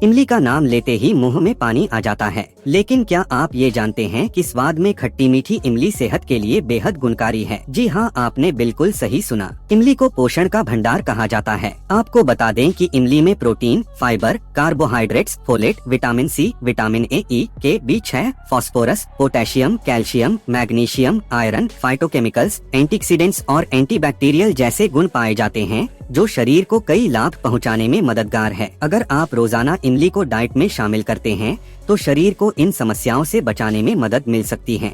इमली का नाम लेते ही मुंह में पानी आ जाता है, लेकिन क्या आप ये जानते हैं कि स्वाद में खट्टी मीठी इमली सेहत के लिए बेहद गुणकारी है। जी हाँ, आपने बिल्कुल सही सुना। इमली को पोषण का भंडार कहा जाता है। आपको बता दें कि इमली में protein, fibre, carbohydrates, folate, vitamin C, vitamin A, E, K, B6, phosphorus, potassium, calcium, magnesium, iron, phytochemicals, antioxidants और एंटीबैक्टीरियल जैसे गुण पाए जाते हैं, जो शरीर को कई लाभ पहुंचाने में मददगार है। अगर आप रोजाना इमली को डाइट में शामिल करते हैं तो शरीर को इन समस्याओं से बचाने में मदद मिल सकती है।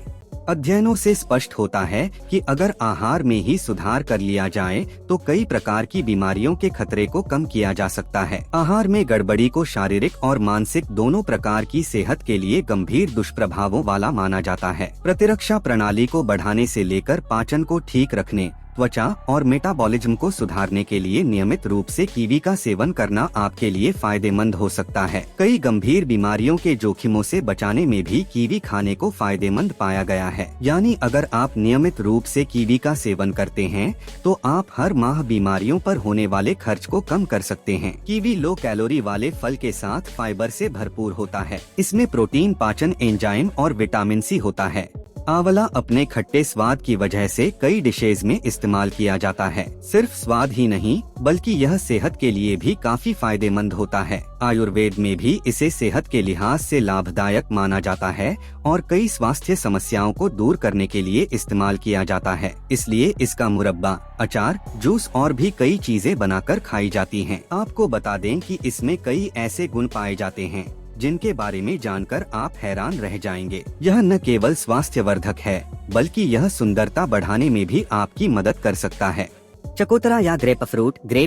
अध्ययनों से स्पष्ट होता है कि अगर आहार में ही सुधार कर लिया जाए तो कई प्रकार की बीमारियों के खतरे को कम किया जा सकता है। आहार में गड़बड़ी को शारीरिक और मानसिक दोनों प्रकार की सेहत के लिए गंभीर दुष्प्रभावों वाला माना जाता है। प्रतिरक्षा प्रणाली को बढ़ाने से लेकर पाचन को ठीक रखने, त्वचा और मेटाबॉलिज्म को सुधारने के लिए नियमित रूप से कीवी का सेवन करना आपके लिए फायदेमंद हो सकता है। कई गंभीर बीमारियों के जोखिमों से बचाने में भी कीवी खाने को फायदेमंद पाया गया है। यानी अगर आप नियमित रूप से कीवी का सेवन करते हैं तो आप हर माह बीमारियों पर होने वाले खर्च को कम कर सकते हैं। कीवी लो कैलोरी वाले फल के साथ फाइबर से भरपूर होता है। इसमें प्रोटीन, पाचन एंजाइम और विटामिन सी होता है। आंवला अपने खट्टे स्वाद की वजह से कई डिशेज में इस्तेमाल किया जाता है। सिर्फ स्वाद ही नहीं बल्कि यह सेहत के लिए भी काफी फायदेमंद होता है। आयुर्वेद में भी इसे सेहत के लिहाज से लाभदायक माना जाता है और कई स्वास्थ्य समस्याओं को दूर करने के लिए इस्तेमाल किया जाता है। इसलिए इसका मुरब्बा, अचार, जूस और भी कई चीजें बनाकर खाई जाती हैं। आपको बता दें कि इसमें कई ऐसे गुण पाए जाते हैं जिनके बारे में जानकर आप हैरान रह जाएंगे। यह न केवल स्वास्थ्यवर्धक है बल्कि यह सुंदरता बढ़ाने में भी आपकी मदद कर सकता है। चकोतरा या ग्रेप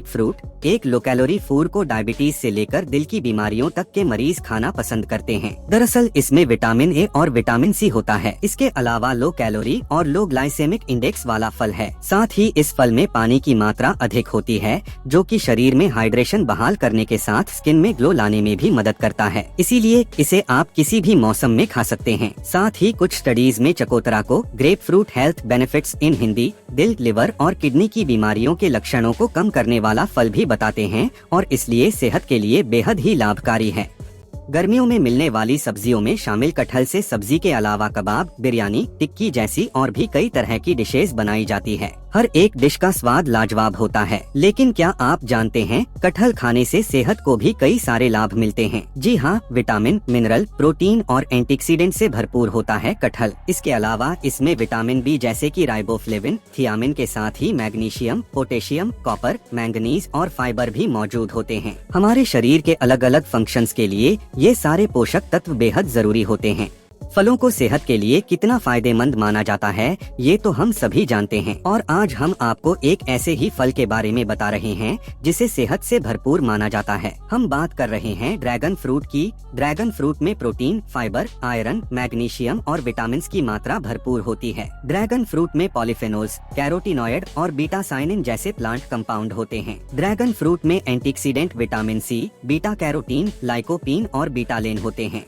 फ्रूट एक लो कैलोरी फूड को डायबिटीज से लेकर दिल की बीमारियों तक के मरीज खाना पसंद करते हैं। दरअसल इसमें विटामिन ए और विटामिन सी होता है। इसके अलावा लो कैलोरी और लो ग्लाइसेमिक इंडेक्स वाला फल है। साथ ही इस फल में पानी की मात्रा अधिक होती है, जो कि शरीर में हाइड्रेशन बहाल करने के साथ स्किन में ग्लो लाने में भी मदद करता है। इसीलिए इसे आप किसी भी मौसम में खा सकते हैं। साथ ही कुछ स्टडीज में चकोतरा को grep fruit health benefits in Hindi, दिल, लिवर और किडनी की बीमारियों के लक्षणों को कम करने वाला फल भी बताते हैं और इसलिए सेहत के लिए बेहद ही लाभकारी है। गर्मियों में मिलने वाली सब्जियों में शामिल कटहल से सब्जी के अलावा कबाब, बिरयानी, टिक्की जैसी और भी कई तरह की डिशेज बनाई जाती है। हर एक डिश का स्वाद लाजवाब होता है। लेकिन क्या आप जानते हैं कटहल खाने से सेहत को भी कई सारे लाभ मिलते हैं। जी हाँ, विटामिन, मिनरल, प्रोटीन और एंटीऑक्सीडेंट से भरपूर होता है कटहल। इसके अलावा इसमें विटामिन बी जैसे कि राइबोफ्लेविन, थियामिन के साथ ही मैग्नीशियम, पोटेशियम, कॉपर, मैंगनीज और फाइबर भी मौजूद होते हैं। हमारे शरीर के अलग अलग फंक्शंस के लिए ये सारे पोषक तत्व बेहद जरूरी होते हैं। फलों को सेहत के लिए कितना फायदेमंद माना जाता है ये तो हम सभी जानते हैं, और आज हम आपको एक ऐसे ही फल के बारे में बता रहे हैं जिसे सेहत से भरपूर माना जाता है। हम बात कर रहे हैं ड्रैगन फ्रूट की। ड्रैगन फ्रूट में प्रोटीन, फाइबर, आयरन, मैग्नीशियम और विटामिन की मात्रा भरपूर होती है। ड्रैगन फ्रूट में पॉलीफेनोल्स, कैरोटीनॉयड और बीटा साइनिन जैसे प्लांट कंपाउंड होते हैं। ड्रैगन फ्रूट में antioxidant vitamin C, beta carotene, lycopene और बीटालेन होते हैं।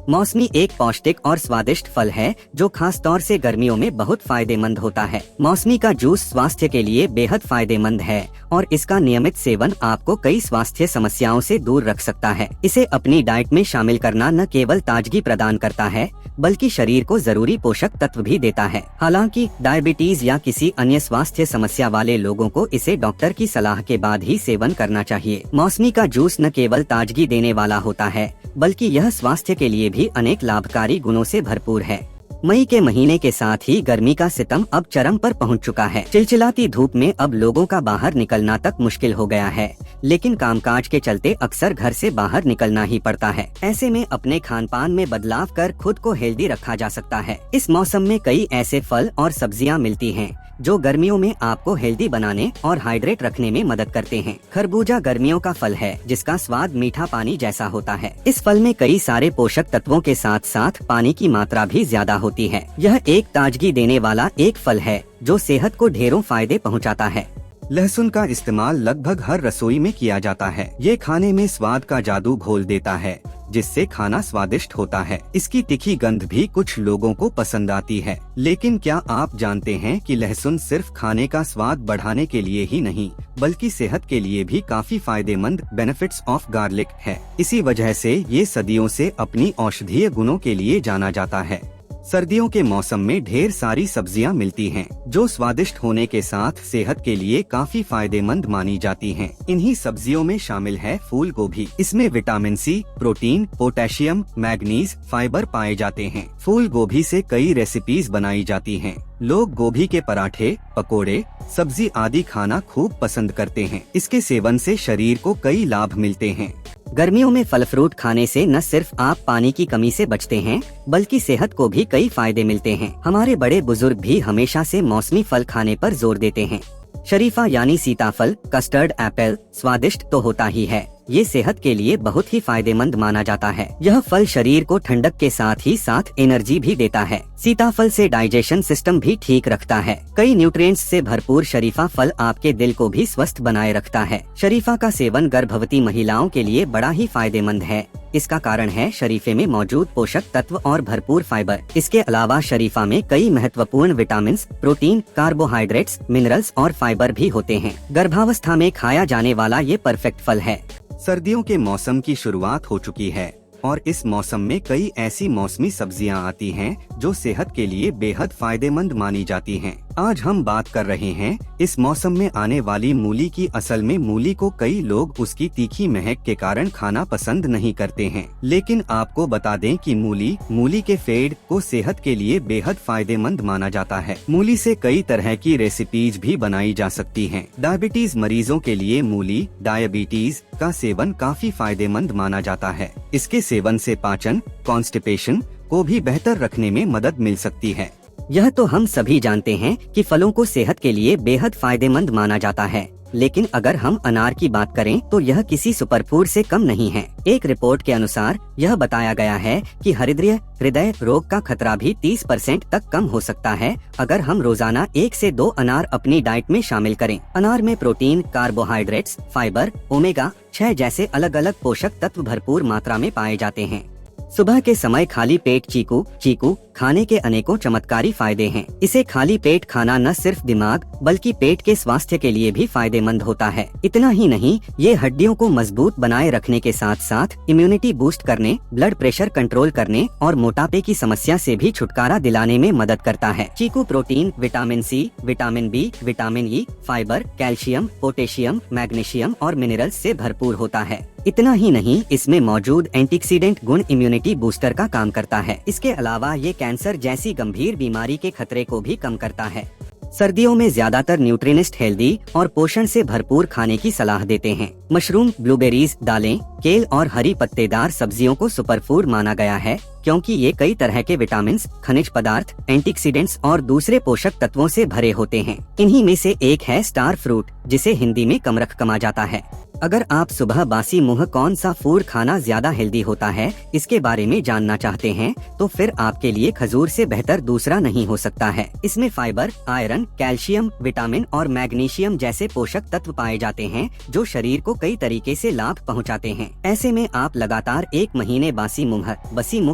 मौसमी एक पौष्टिक और स्वादिष्ट फल है जो खास तौर से गर्मियों में बहुत फायदेमंद होता है। मौसमी का जूस स्वास्थ्य के लिए बेहद फायदेमंद है और इसका नियमित सेवन आपको कई स्वास्थ्य समस्याओं से दूर रख सकता है। इसे अपनी डाइट में शामिल करना न केवल ताजगी प्रदान करता है बल्कि शरीर को जरूरी पोषक तत्व भी देता है। हालांकि डायबिटीज या किसी अन्य स्वास्थ्य समस्या वाले लोगों को इसे डॉक्टर की सलाह के बाद ही सेवन करना चाहिए। मौसमी का जूस न केवल ताजगी देने वाला होता है बल्कि यह स्वास्थ्य के लिए भी अनेक लाभकारी गुणों से भरपूर है। मई के महीने के साथ ही गर्मी का सितम अब चरम पर पहुंच चुका है। चिलचिलाती धूप में अब लोगों का बाहर निकलना तक मुश्किल हो गया है, लेकिन कामकाज के चलते अक्सर घर से बाहर निकलना ही पड़ता है। ऐसे में अपने खान पान में बदलाव कर खुद को हेल्दी रखा जा सकता है। इस मौसम में कई ऐसे फल और सब्जियां मिलती हैं जो गर्मियों में आपको हेल्दी बनाने और हाइड्रेट रखने में मदद करते हैं। खरबूजा गर्मियों का फल है जिसका स्वाद मीठा पानी जैसा होता है। इस फल में कई सारे पोषक तत्वों के साथ साथ पानी की मात्रा भी ज्यादा होती है। यह एक ताजगी देने वाला एक फल है जो सेहत को ढेरों फायदे पहुंचाता है। लहसुन का इस्तेमाल लगभग हर रसोई में किया जाता है। ये खाने में स्वाद का जादू घोल देता है, जिससे खाना स्वादिष्ट होता है। इसकी तीखी गंध भी कुछ लोगों को पसंद आती है। लेकिन क्या आप जानते हैं कि लहसुन सिर्फ खाने का स्वाद बढ़ाने के लिए ही नहीं, बल्कि सेहत के लिए भी काफी फायदेमंद बेनिफिट्स ऑफ गार्लिक है। इसी वजह से ये सदियों से अपनी औषधीय गुणों के लिए जाना जाता है। सर्दियों के मौसम में ढेर सारी सब्जियां मिलती हैं, जो स्वादिष्ट होने के साथ सेहत के लिए काफी फायदेमंद मानी जाती हैं। इन्हीं सब्जियों में शामिल है फूल गोभी। इसमें vitamin C, protein, potassium, manganese, fibre पाए जाते हैं। फूल गोभी से कई रेसिपीज बनाई जाती हैं। लोग गोभी के पराठे, पकोड़े, सब्जी आदि खाना खूब पसंद करते हैं। इसके सेवन से शरीर को कई लाभ मिलते हैं। गर्मियों में फल फ्रूट खाने से न सिर्फ आप पानी की कमी से बचते हैं, बल्कि सेहत को भी कई फायदे मिलते हैं। हमारे बड़े बुजुर्ग भी हमेशा से मौसमी फल खाने पर जोर देते हैं। शरीफा यानी सीताफल, कस्टर्ड एप्पल स्वादिष्ट तो होता ही है, ये सेहत के लिए बहुत ही फायदेमंद माना जाता है। यह फल शरीर को ठंडक के साथ ही साथ एनर्जी भी देता है। सीताफल से डाइजेशन सिस्टम भी ठीक रखता है। कई न्यूट्रिएंट्स से भरपूर शरीफा फल आपके दिल को भी स्वस्थ बनाए रखता है। शरीफा का सेवन गर्भवती महिलाओं के लिए बड़ा ही फायदेमंद है। इसका कारण है शरीफे में मौजूद पोषक तत्व और भरपूर फाइबर। इसके अलावा शरीफा में कई महत्वपूर्ण विटामिन, प्रोटीन, कार्बोहाइड्रेट्स, मिनरल्स और फाइबर भी होते हैं। गर्भावस्था में खाया जाने वाला ये परफेक्ट फल है। सर्दियों के मौसम की शुरुआत हो चुकी है और इस मौसम में कई ऐसी मौसमी सब्जियां आती हैं जो सेहत के लिए बेहद फायदेमंद मानी जाती हैं। आज हम बात कर रहे हैं इस मौसम में आने वाली मूली की। असल में मूली को कई लोग उसकी तीखी महक के कारण खाना पसंद नहीं करते हैं, लेकिन आपको बता दें कि मूली के फेड को सेहत के लिए बेहद फायदेमंद माना जाता है। मूली से कई तरह की रेसिपीज भी बनाई जा सकती हैं। डायबिटीज मरीजों के लिए मूली डायबिटीज का सेवन काफी फायदेमंद माना जाता है। इसके सेवन से पाचन, कॉन्स्टिपेशन को भी बेहतर रखने में मदद मिल सकती है। यह तो हम सभी जानते हैं कि फलों को सेहत के लिए बेहद फायदेमंद माना जाता है, लेकिन अगर हम अनार की बात करें तो यह किसी सुपरफूड से कम नहीं है। एक रिपोर्ट के अनुसार यह बताया गया है कि हृदय रोग का खतरा भी 30% तक कम हो सकता है अगर हम रोजाना 1 से 2 अनार अपनी डाइट में शामिल करें। अनार में प्रोटीन, कार्बोहाइड्रेट्स, फाइबर, ओमेगा 6 जैसे अलग अलग पोषक तत्व भरपूर मात्रा में पाए जाते हैं। सुबह के समय खाली पेट चीकू खाने के अनेकों चमत्कारी फायदे हैं। इसे खाली पेट खाना न सिर्फ दिमाग बल्कि पेट के स्वास्थ्य के लिए भी फायदेमंद होता है। इतना ही नहीं, ये हड्डियों को मजबूत बनाए रखने के साथ साथ इम्यूनिटी बूस्ट करने, ब्लड प्रेशर कंट्रोल करने और मोटापे की समस्या से भी छुटकारा दिलाने में मदद करता है। चीकू protein, vitamin C, vitamin B, vitamin E, fibre, calcium, potassium, magnesium और मिनरल्स से भरपूर होता है। इतना ही नहीं, इसमें मौजूद एंटीऑक्सीडेंट गुण इम्यूनिटी बूस्टर का काम करता है। इसके अलावा ये कैंसर जैसी गंभीर बीमारी के खतरे को भी कम करता है। सर्दियों में ज्यादातर न्यूट्रिनिस्ट हेल्दी और पोषण से भरपूर खाने की सलाह देते हैं। मशरूम, ब्लूबेरीज, दालें, केल और हरी पत्तेदार सब्जियों को सुपरफूड माना गया है, क्योंकि ये कई तरह के विटामिन, खनिज पदार्थ, एंटीऑक्सीडेंट्स और दूसरे पोषक तत्वों से भरे होते हैं। इन्हीं में से एक है स्टार फ्रूट, जिसे हिंदी में कमरख कहा जाता है। अगर आप सुबह बासी मुंह कौन सा फूड खाना ज्यादा हेल्दी होता है, इसके बारे में जानना चाहते हैं, तो फिर आपके लिए खजूर से बेहतर दूसरा नहीं हो सकता है। इसमें फाइबर, आयरन, कैल्शियम, विटामिन और मैग्नीशियम जैसे पोषक तत्व पाए जाते हैं, जो शरीर को कई तरीके से लाभ पहुंचाते हैं। ऐसे में आप लगातार 1 महीने बसी मुंह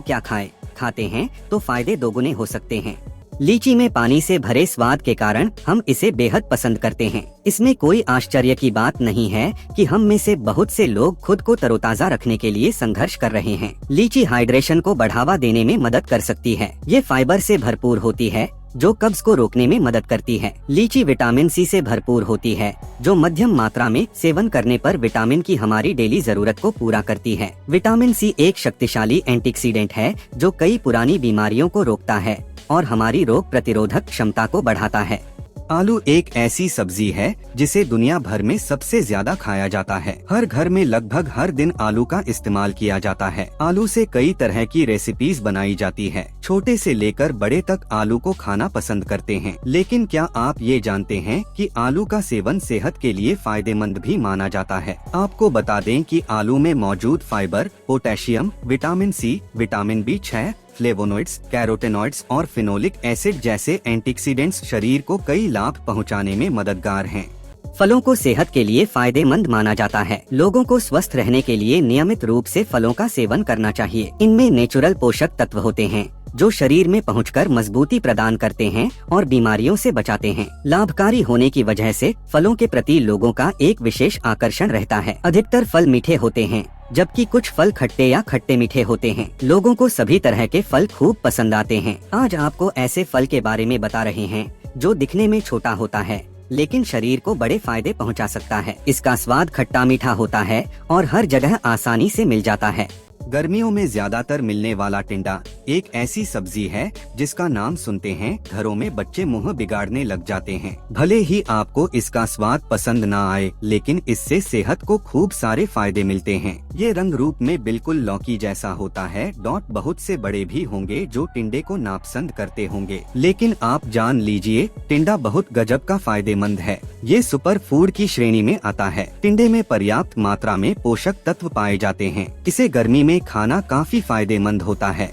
क्या खाते हैं तो फायदे दोगुने हो सकते हैं। लीची में पानी से भरे स्वाद के कारण हम इसे बेहद पसंद करते हैं। इसमें कोई आश्चर्य की बात नहीं है कि हम में से बहुत से लोग खुद को तरोताजा रखने के लिए संघर्ष कर रहे हैं। लीची हाइड्रेशन को बढ़ावा देने में मदद कर सकती है। ये फाइबर से भरपूर होती है, जो कब्ज को रोकने में मदद करती है। लीची विटामिन सी से भरपूर होती है, जो मध्यम मात्रा में सेवन करने पर विटामिन की हमारी डेली जरूरत को पूरा करती है। विटामिन सी एक शक्तिशाली एंटीऑक्सीडेंट है, जो कई पुरानी बीमारियों को रोकता है और हमारी रोग प्रतिरोधक क्षमता को बढ़ाता है। आलू एक ऐसी सब्जी है जिसे दुनिया भर में सबसे ज्यादा खाया जाता है। हर घर में लगभग हर दिन आलू का इस्तेमाल किया जाता है। आलू से कई तरह की रेसिपीज बनाई जाती है। छोटे से लेकर बड़े तक आलू को खाना पसंद करते हैं। लेकिन क्या आप ये जानते हैं कि आलू का सेवन सेहत के लिए फायदेमंद भी माना जाता है? आपको बता दें कि आलू में मौजूद fibre, potassium, vitamin C, vitamin B6, flavonoids, carotenoids और फिनोलिक एसिड जैसे एंटीऑक्सीडेंट्स शरीर को कई लाभ पहुंचाने में मददगार हैं। फलों को सेहत के लिए फायदेमंद माना जाता है। लोगों को स्वस्थ रहने के लिए नियमित रूप से फलों का सेवन करना चाहिए। इनमें नेचुरल पोषक तत्व होते हैं जो शरीर में पहुंचकर मजबूती प्रदान करते हैं और बीमारियों से बचाते हैं। लाभकारी होने की वजह से फलों के प्रति लोगों का एक विशेष आकर्षण रहता है। अधिकतर फल मीठे होते हैं, जबकि कुछ फल खट्टे या खट्टे मीठे होते हैं। लोगों को सभी तरह के फल खूब पसंद आते हैं। आज आपको ऐसे फल के बारे में बता रहे हैं जो दिखने में छोटा होता है लेकिन शरीर को बड़े फायदे पहुंचा सकता है। इसका स्वाद खट्टा मीठा होता है और हर जगह आसानी से मिल जाता है। गर्मियों में ज्यादातर मिलने वाला टिंडा एक ऐसी सब्जी है जिसका नाम सुनते हैं घरों में बच्चे मुंह बिगाड़ने लग जाते हैं। भले ही आपको इसका स्वाद पसंद ना आए, लेकिन इससे सेहत को खूब सारे फायदे मिलते हैं। ये रंग रूप में बिल्कुल लौकी जैसा होता है। डॉट बहुत से बड़े भी होंगे जो टिंडे को नापसंद करते होंगे, लेकिन आप जान लीजिए टिंडा बहुत गजब का फायदेमंद है। ये सुपर फूड की श्रेणी में आता है। टिंडे में पर्याप्त मात्रा में पोषक तत्व पाए जाते हैं। इसे गर्मी में खाना काफी फायदेमंद होता है।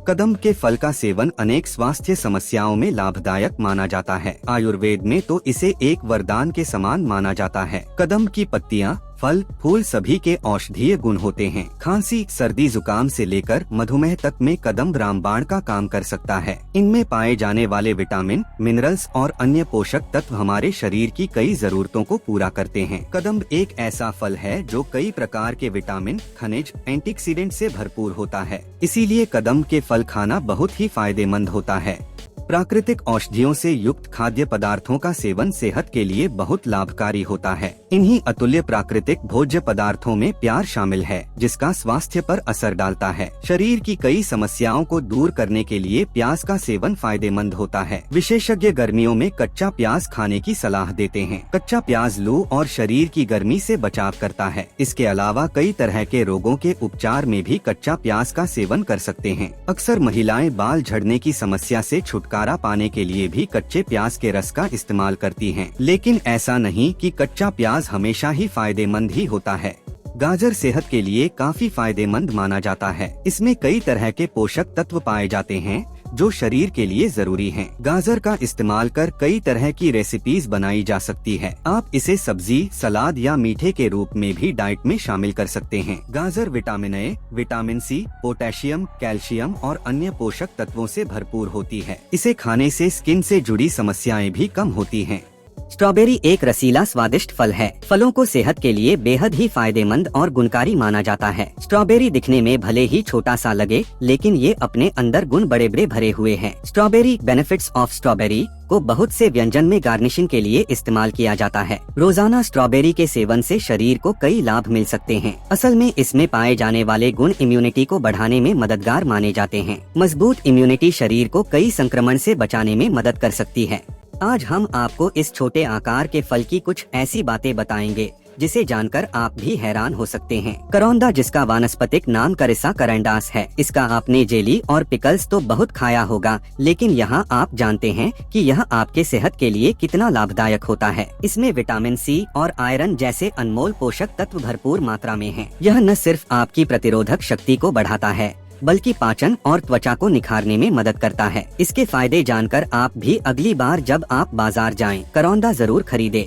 कदम के फल का सेवन अनेक स्वास्थ्य समस्याओं में लाभदायक माना जाता है। आयुर्वेद में तो इसे एक वरदान के समान माना जाता है। कदम की पत्तियां, फल, फूल सभी के औषधीय गुण होते हैं। खांसी, सर्दी, जुकाम से लेकर मधुमेह तक में कदम रामबाण का काम कर सकता है। इनमें पाए जाने वाले विटामिन, मिनरल्स और अन्य पोषक तत्व हमारे शरीर की कई जरूरतों को पूरा करते हैं। कदम एक ऐसा फल है जो कई प्रकार के विटामिन, खनिज, एंटीऑक्सीडेंट से भरपूर होता है। इसीलिए कदम के फल खाना बहुत ही फायदेमंद होता है। प्राकृतिक औषधियों से युक्त खाद्य पदार्थों का सेवन सेहत के लिए बहुत लाभकारी होता है। इन्हीं अतुल्य प्राकृतिक भोज्य पदार्थों में प्यार शामिल है, जिसका स्वास्थ्य पर असर डालता है। शरीर की कई समस्याओं को दूर करने के लिए प्याज का सेवन फायदेमंद होता है। विशेषज्ञ गर्मियों में कच्चा प्याज खाने की सलाह देते हैं। कच्चा प्याज लू और शरीर की गर्मी से बचाव करता है। इसके अलावा कई तरह के रोगों के उपचार में भी कच्चा प्याज का सेवन कर सकते हैं। अक्सर महिलाएं बाल झड़ने की समस्या से छुटकारा पाने के लिए भी कच्चे प्याज के रस का इस्तेमाल करती हैं। लेकिन ऐसा नहीं कि कच्चा प्याज हमेशा ही फायदेमंद ही होता है। गाजर सेहत के लिए काफी फायदेमंद माना जाता है। इसमें कई तरह के पोषक तत्व पाए जाते हैं जो शरीर के लिए जरूरी हैं। गाजर का इस्तेमाल कर कई तरह की रेसिपीज बनाई जा सकती है। आप इसे सब्जी, सलाद या मीठे के रूप में भी डाइट में शामिल कर सकते हैं। गाजर vitamin A, vitamin C, potassium, calcium और अन्य पोषक तत्वों से भरपूर होती है। इसे खाने से स्किन से जुड़ी समस्याएं भी कम होती हैं। स्ट्रॉबेरी एक रसीला स्वादिष्ट फल है। फलों को सेहत के लिए बेहद ही फायदेमंद और गुणकारी माना जाता है। स्ट्रॉबेरी दिखने में भले ही छोटा सा लगे, लेकिन ये अपने अंदर गुण बड़े बड़े भरे हुए हैं। स्ट्रॉबेरी बेनिफिट्स ऑफ स्ट्रॉबेरी को बहुत से व्यंजन में गार्निशिंग के लिए इस्तेमाल किया जाता है। रोजाना स्ट्रॉबेरी के सेवन से शरीर को कई लाभ मिल सकते हैं। असल में इसमें पाए जाने वाले गुण इम्यूनिटी को बढ़ाने में मददगार माने जाते हैं। मजबूत इम्यूनिटी शरीर को कई संक्रमण से बचाने में मदद कर सकती है। आज हम आपको इस छोटे आकार के फल की कुछ ऐसी बातें बताएंगे जिसे जानकर आप भी हैरान हो सकते हैं। करौंदा, जिसका वानस्पतिक नाम करिसा करंडास है, इसका आपने जेली और पिकल्स तो बहुत खाया होगा, लेकिन यहाँ आप जानते हैं कि यह आपके सेहत के लिए कितना लाभदायक होता है। इसमें विटामिन सी और आयरन जैसे अनमोल पोषक तत्व भरपूर मात्रा में हैं। यह न सिर्फ आपकी प्रतिरोधक शक्ति को बढ़ाता है, बल्कि पाचन और त्वचा को निखारने में मदद करता है। इसके फायदे जानकर आप भी अगली बार जब आप बाजार जाएं, करौंदा जरूर खरीदें।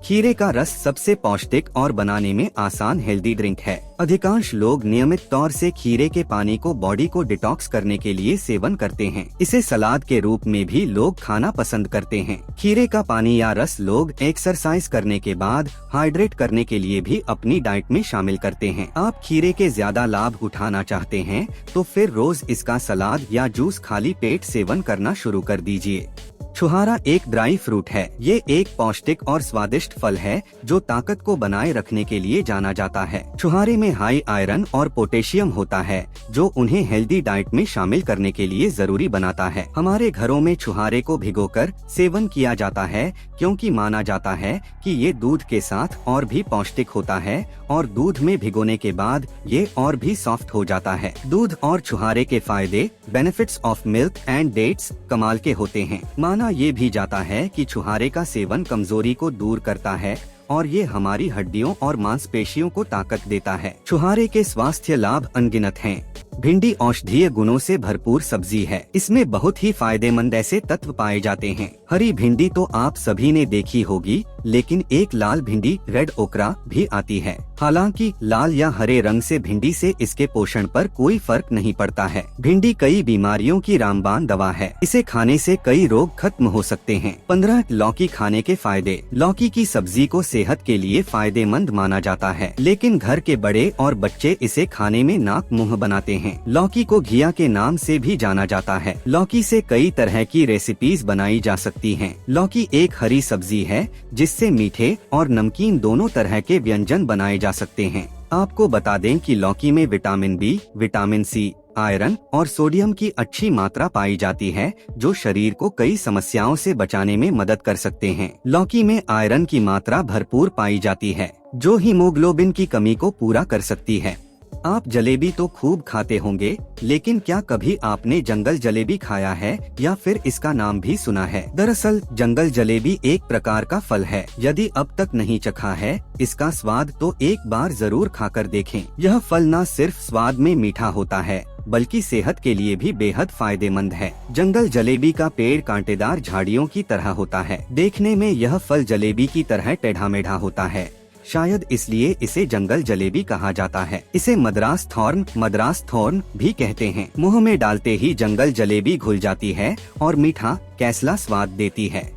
खीरे का रस सबसे पौष्टिक और बनाने में आसान हेल्दी ड्रिंक है। अधिकांश लोग नियमित तौर से खीरे के पानी को बॉडी को डिटॉक्स करने के लिए सेवन करते हैं। इसे सलाद के रूप में भी लोग खाना पसंद करते हैं। खीरे का पानी या रस लोग एक्सरसाइज करने के बाद हाइड्रेट करने के लिए भी अपनी डाइट में शामिल करते हैं। आप खीरे के ज्यादा लाभ उठाना चाहते हैं तो फिर रोज इसका सलाद या जूस खाली पेट सेवन करना शुरू कर दीजिए। छुहारा एक ड्राई फ्रूट है। ये एक पौष्टिक और स्वादिष्ट फल है जो ताकत को बनाए रखने के लिए जाना जाता है। छुहारे में हाई आयरन और पोटेशियम होता है जो उन्हें हेल्दी डाइट में शामिल करने के लिए जरूरी बनाता है। हमारे घरों में छुहारे को भिगोकर सेवन किया जाता है क्योंकि माना जाता है कि ये दूध के साथ और भी पौष्टिक होता है और दूध में भिगोने के बाद ये और भी सॉफ्ट हो जाता है। दूध और छुहारे के फायदे, benefits of milk and dates कमाल के होते हैं। माना ये भी जाता है कि छुहारे का सेवन कमजोरी को दूर करता है और ये हमारी हड्डियों और मांसपेशियों को ताकत देता है। छुहारे के स्वास्थ्य लाभ अनगिनत हैं। भिंडी औषधीय गुणों से भरपूर सब्जी है। इसमें बहुत ही फायदेमंद ऐसे तत्व पाए जाते हैं। हरी भिंडी तो आप सभी ने देखी होगी, लेकिन एक लाल भिंडी रेड ओकरा भी आती है। हालांकि लाल या हरे रंग से भिंडी से इसके पोषण पर कोई फर्क नहीं पड़ता है। भिंडी कई बीमारियों की रामबाण दवा है। इसे खाने से कई रोग खत्म हो सकते हैं। 15 लौकी खाने के फायदे। लौकी की सब्जी को सेहत के लिए फायदेमंद माना जाता है, लेकिन घर के बड़े और बच्चे इसे खाने में नाक मुंह बनाते हैं। लौकी को घिया के नाम से भी जाना जाता है। लौकी से कई तरह की रेसिपीज बनाई जा सकती हैं। लौकी एक हरी सब्जी है जिससे मीठे और नमकीन दोनों तरह के व्यंजन बनाए जा सकते हैं। आपको बता दें कि लौकी में vitamin B, vitamin C, iron और सोडियम की अच्छी मात्रा पाई जाती है, जो शरीर को कई समस्याओं से बचाने में मदद कर सकते हैं। लौकी में आयरन की मात्रा भरपूर पाई जाती है, जो हीमोग्लोबिन की कमी को पूरा कर सकती है। आप जलेबी तो खूब खाते होंगे, लेकिन क्या कभी आपने जंगल जलेबी खाया है या फिर इसका नाम भी सुना है? दरअसल जंगल जलेबी एक प्रकार का फल है। यदि अब तक नहीं चखा है इसका स्वाद, तो एक बार जरूर खाकर देखें। यह फल न सिर्फ स्वाद में मीठा होता है, बल्कि सेहत के लिए भी बेहद फायदेमंद है। जंगल जलेबी का पेड़ कांटेदार झाड़ियों की तरह होता है। देखने में यह फल जलेबी की तरह टेढ़ा मेढ़ा होता है, शायद इसलिए इसे जंगल जलेबी कहा जाता है। इसे मद्रास थॉर्न भी कहते हैं। मुंह में डालते ही जंगल जलेबी घुल जाती है और मीठा कैसला स्वाद देती है।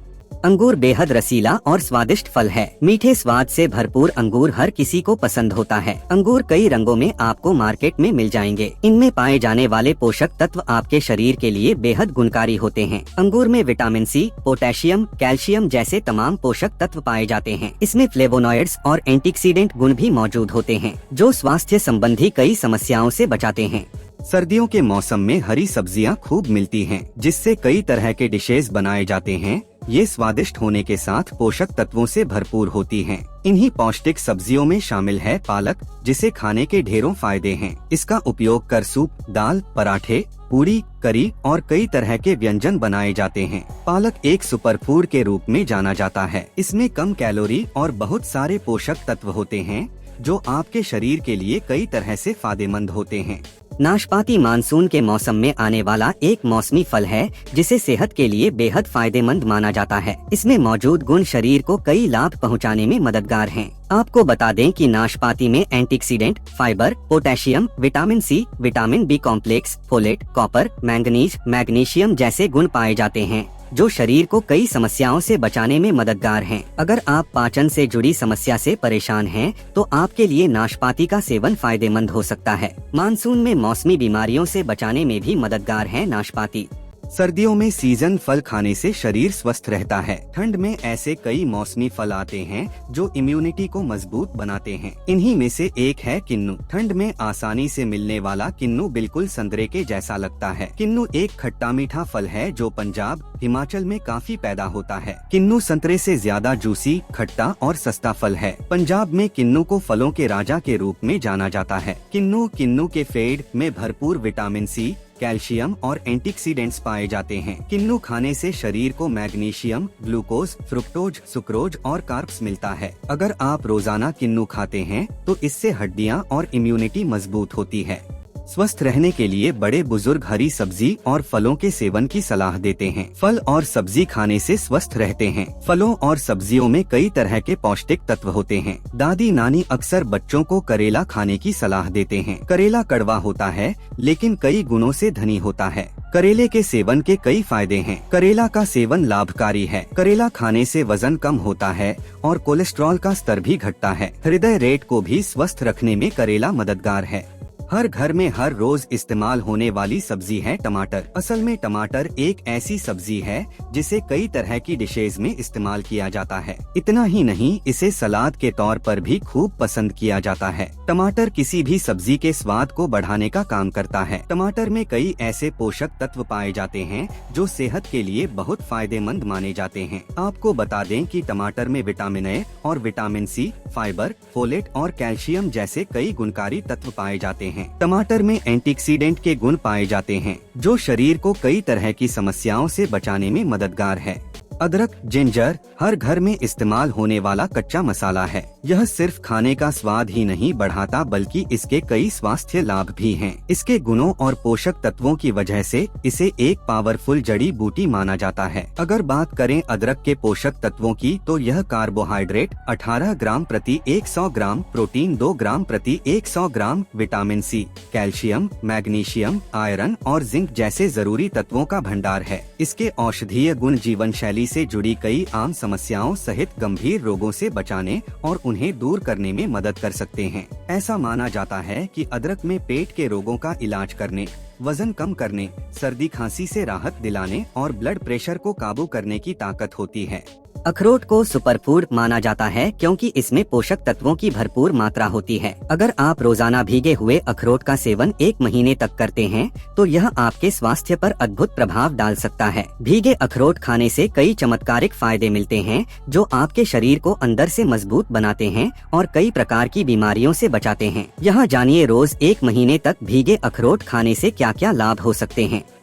अंगूर बेहद रसीला और स्वादिष्ट फल है। मीठे स्वाद से भरपूर अंगूर हर किसी को पसंद होता है। अंगूर कई रंगों में आपको मार्केट में मिल जाएंगे। इनमें पाए जाने वाले पोषक तत्व आपके शरीर के लिए बेहद गुणकारी होते हैं। अंगूर में विटामिन सी, पोटेशियम, कैल्शियम जैसे तमाम पोषक तत्व पाए जाते हैं। इसमें फ्लेवोनॉइड्स और एंटीऑक्सीडेंट गुण भी मौजूद होते हैं, जो स्वास्थ्य संबंधी कई समस्याओं से बचाते हैं। सर्दियों के मौसम में हरी सब्जियां खूब मिलती हैं, जिससे कई तरह के डिशेज बनाए जाते हैं। ये स्वादिष्ट होने के साथ पोषक तत्वों से भरपूर होती हैं। इन्हीं पौष्टिक सब्जियों में शामिल है पालक, जिसे खाने के ढेरों फायदे हैं। इसका उपयोग कर सूप, दाल, पराठे, पूरी, करी और कई तरह के व्यंजन बनाए जाते हैं। पालक एक सुपरफूड के रूप में जाना जाता है। इसमें कम कैलोरी और बहुत सारे पोषक तत्व होते हैं, जो आपके शरीर के लिए कई तरह से फायदेमंद होते हैं। नाशपाती मानसून के मौसम में आने वाला एक मौसमी फल है, जिसे सेहत के लिए बेहद फायदेमंद माना जाता है। इसमें मौजूद गुण शरीर को कई लाभ पहुंचाने में मददगार हैं। आपको बता दें कि नाशपाती में antioxidant, fibre, potassium, vitamin C, vitamin B complex, folate, copper, manganese, magnesium जैसे गुण पाए जाते हैं, जो शरीर को कई समस्याओं से बचाने में मददगार हैं। अगर आप पाचन से जुड़ी समस्या से परेशान हैं, तो आपके लिए नाशपाती का सेवन फायदेमंद हो सकता है। मानसून में मौसमी बीमारियों से बचाने में भी मददगार है नाशपाती। सर्दियों में सीजन फल खाने से शरीर स्वस्थ रहता है। ठंड में ऐसे कई मौसमी फल आते हैं जो इम्यूनिटी को मजबूत बनाते हैं। इन्हीं में से एक है किन्नू। ठंड में आसानी से मिलने वाला किन्नू बिल्कुल संतरे के जैसा लगता है। किन्नू एक खट्टा मीठा फल है जो पंजाब, हिमाचल में काफी पैदा होता है। किन्नू संतरे से ज्यादा जूसी, खट्टा और सस्ता फल है। पंजाब में किन्नू को फलों के राजा के रूप में जाना जाता है। किन्नू के फेड में भरपूर विटामिन सी, कैल्शियम और एंटीऑक्सीडेंट्स पाए जाते हैं। किन्नू खाने से शरीर को मैग्नीशियम, ग्लूकोज, फ्रुक्टोज, सुक्रोज और कार्ब्स मिलता है। अगर आप रोजाना किन्नू खाते हैं तो इससे हड्डियां और इम्यूनिटी मजबूत होती है। स्वस्थ रहने के लिए बड़े बुजुर्ग हरी सब्जी और फलों के सेवन की सलाह देते हैं। फल और सब्जी खाने से स्वस्थ रहते हैं। फलों और सब्जियों में कई तरह के पौष्टिक तत्व होते हैं। दादी नानी अक्सर बच्चों को करेला खाने की सलाह देते हैं। करेला कड़वा होता है, लेकिन कई गुणों से धनी होता है। करेले के सेवन के कई फायदे हैं। करेला का सेवन लाभकारी है। करेला खाने से वजन कम होता है और कोलेस्ट्रॉल का स्तर भी घटता है। हृदय रेट को भी स्वस्थ रखने में करेला मददगार है। हर घर में हर रोज इस्तेमाल होने वाली सब्जी है टमाटर। असल में टमाटर एक ऐसी सब्जी है जिसे कई तरह की डिशेज में इस्तेमाल किया जाता है। इतना ही नहीं, इसे सलाद के तौर पर भी खूब पसंद किया जाता है। टमाटर किसी भी सब्जी के स्वाद को बढ़ाने का काम करता है। टमाटर में कई ऐसे पोषक तत्व पाए जाते हैं जो सेहत के लिए बहुत फायदेमंद माने जाते हैं। आपको बता दें कि टमाटर में विटामिन ए और विटामिन सी, फाइबर, फोलेट और कैल्शियम जैसे कई गुणकारी तत्व पाए जाते हैं। टमाटर में एंटीऑक्सीडेंट के गुण पाए जाते हैं, जो शरीर को कई तरह की समस्याओं से बचाने में मददगार है। अदरक जिंजर हर घर में इस्तेमाल होने वाला कच्चा मसाला है। यह सिर्फ खाने का स्वाद ही नहीं बढ़ाता बल्कि इसके कई स्वास्थ्य लाभ भी हैं। इसके गुणों और पोषक तत्वों की वजह से इसे एक पावरफुल जड़ी बूटी माना जाता है। अगर बात करें अदरक के पोषक तत्वों की तो यह कार्बोहाइड्रेट 18 ग्राम प्रति 100 ग्राम, प्रोटीन 2 ग्राम प्रति 100 gram, vitamin C, calcium, magnesium, iron और जिंक जैसे जरूरी तत्वों का भंडार है। इसके औषधीय गुण जीवन शैली से जुड़ी कई आम समस्याओं सहित गंभीर रोगों से बचाने और उन्हें दूर करने में मदद कर सकते हैं। ऐसा माना जाता है कि अदरक में पेट के रोगों का इलाज करने, वजन कम करने, सर्दी खांसी से राहत दिलाने और ब्लड प्रेशर को काबू करने की ताकत होती है। अखरोट को सुपरफूड माना जाता है क्योंकि इसमें पोषक तत्वों की भरपूर मात्रा होती है। अगर आप रोजाना भीगे हुए अखरोट का सेवन 1 महीने तक करते हैं तो यह आपके स्वास्थ्य पर अद्भुत प्रभाव डाल सकता है। भीगे अखरोट खाने से कई चमत्कारिक फायदे मिलते हैं जो आपके शरीर को अंदर से मजबूत बनाते हैं और कई प्रकार की बीमारियों से बचाते हैं। यहाँ जानिए रोज 1 महीने तक भीगे अखरोट खाने से क्या क्या लाभ हो सकते हैं।